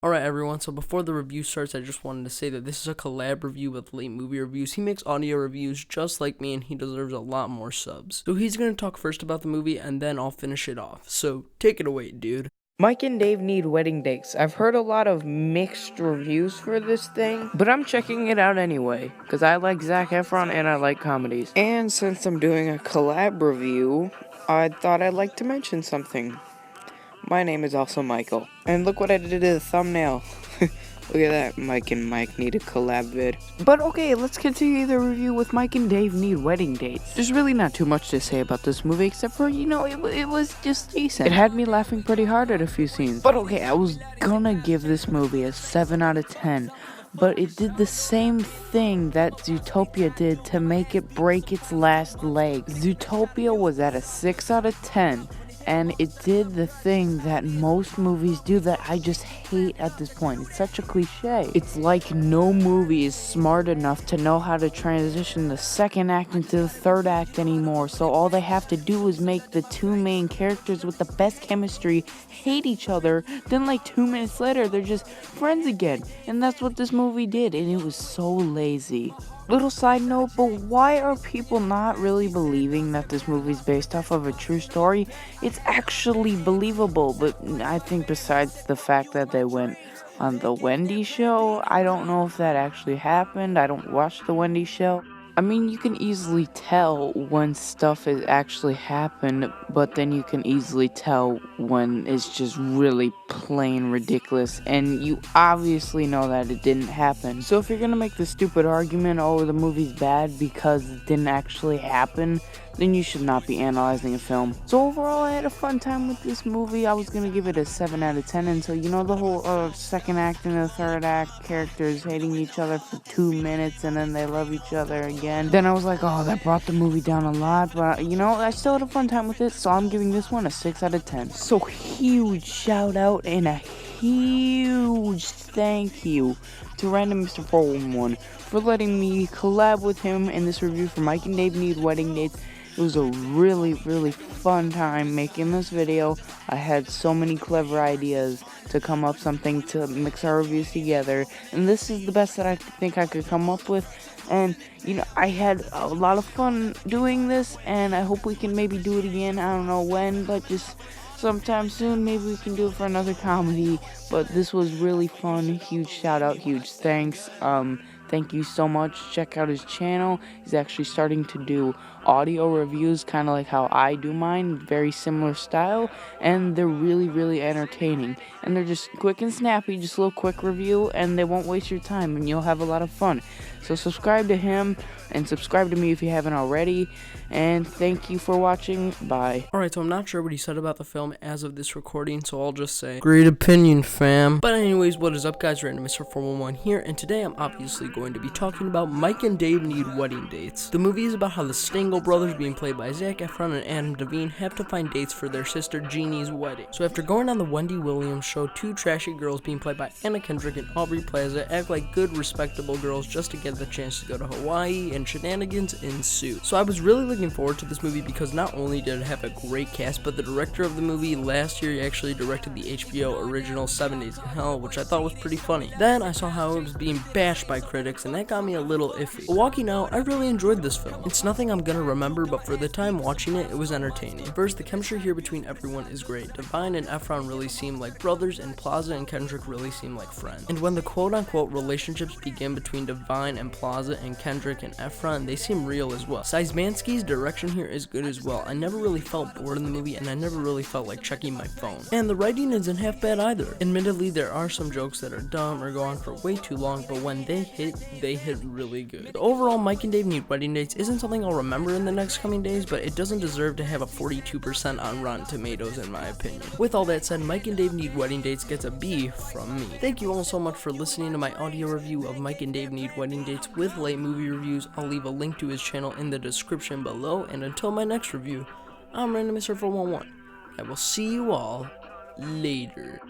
Alright everyone, so before the review starts, I just wanted to say that this is a collab review with Late Movie Reviews. He makes audio reviews just like me and he deserves a lot more subs. So he's going to talk first about the movie and then I'll finish it off. So take it away, dude. Mike and Dave need wedding dates. I've heard a lot of mixed reviews for this thing, but I'm checking it out anyway, because I like Zac Efron and I like comedies. And since I'm doing a collab review, I thought I'd like to mention something. My name is also Michael, and look what I did to the thumbnail. Look at that, Mike and Mike need a collab vid. But okay, let's continue the review with Mike and Dave need wedding dates. There's really not too much to say about this movie, except for, it was just decent. It had me laughing pretty hard at a few scenes. But okay, I was gonna give this movie a 7 out of 10. But it did the same thing that Zootopia did to make it break its last leg. Zootopia was at a 6 out of 10. And it did the thing that most movies do that I just hate at this point. It's such a cliche. It's like no movie is smart enough to know how to transition the second act into the third act anymore. So all they have to do is make the two main characters with the best chemistry hate each other. Then like 2 minutes later, they're just friends again. And that's what this movie did. And it was so lazy. Little side note, but why are people not really believing that this movie's based off of a true story? It's actually believable, but I think besides the fact that they went on the Wendy show, I don't know if that actually happened. I don't watch the Wendy show. I mean, you can easily tell when stuff has actually happened, but then you can easily tell when it's just really plain ridiculous, and you obviously know that it didn't happen. So if you're gonna make the stupid argument, oh, the movie's bad because it didn't actually happen, then you should not be analyzing a film. So overall, I had a fun time with this movie. I was gonna give it a 7 out of 10 until, the whole second act and the third act, characters hating each other for 2 minutes and then they love each other again. Then I was like, oh, that brought the movie down a lot, but I still had a fun time with it, so I'm giving this one a 6 out of 10. So huge shout out and a huge thank you to Random Mr. 411 for letting me collab with him in this review for Mike and Dave Need Wedding Dates. It was a really, really fun time making this video. I had so many clever ideas to come up something to mix our reviews together. And this is the best that I think I could come up with. And, I had a lot of fun doing this. And I hope we can maybe do it again. I don't know when, but just sometime soon. Maybe we can do it for another comedy. But this was really fun. Huge shout out, huge thanks. Thank you so much. Check out his channel. He's actually starting to do audio reviews, kind of like how I do mine. Very similar style. And they're really, really entertaining. And they're just quick and snappy. Just a little quick review. And they won't waste your time. And you'll have a lot of fun. So subscribe to him. And subscribe to me if you haven't already. And thank you for watching. Bye. Alright, so I'm not sure what he said about the film as of this recording, so I'll just say, great opinion, fam. But anyways, what is up, guys? Random Mr. 411 here, and today I'm obviously going to be talking about Mike and Dave Need Wedding Dates. The movie is about how the Stengel brothers, being played by Zac Efron and Adam Devine, have to find dates for their sister Jeannie's wedding. So after going on the Wendy Williams show, two trashy girls being played by Anna Kendrick and Aubrey Plaza act like good, respectable girls just to get the chance to go to Hawaii, and shenanigans ensue. So I was really looking forward to this movie because not only did it have a great cast, but the director of the movie last year actually directed the HBO original 7 Days in Hell, which I thought was pretty funny. Then I saw how it was being bashed by critics, and that got me a little iffy. But walking out, I really enjoyed this film. It's nothing I'm gonna remember, but for the time watching it, it was entertaining. First, the chemistry here between everyone is great. Devine and Efron really seem like brothers, and Plaza and Kendrick really seem like friends. And when the quote-unquote relationships begin between Devine and Plaza and Kendrick and Efron, they seem real as well. Seismansky's direction here is good as well. I never really felt bored in the movie, and I never really felt like checking my phone. And the writing isn't half bad either. Admittedly, there are some jokes that are dumb or go on for way too long, but when they hit really good. So overall, Mike and Dave Need Wedding Dates isn't something I'll remember in the next coming days, but it doesn't deserve to have a 42% on Rotten Tomatoes in my opinion. With all that said, Mike and Dave Need Wedding Dates gets a B from me. Thank you all so much for listening to my audio review of Mike and Dave Need Wedding Dates with Late Movie Reviews. I'll leave a link to his channel in the description below, and until my next review, I'm Random Mr. 411. I will see you all later.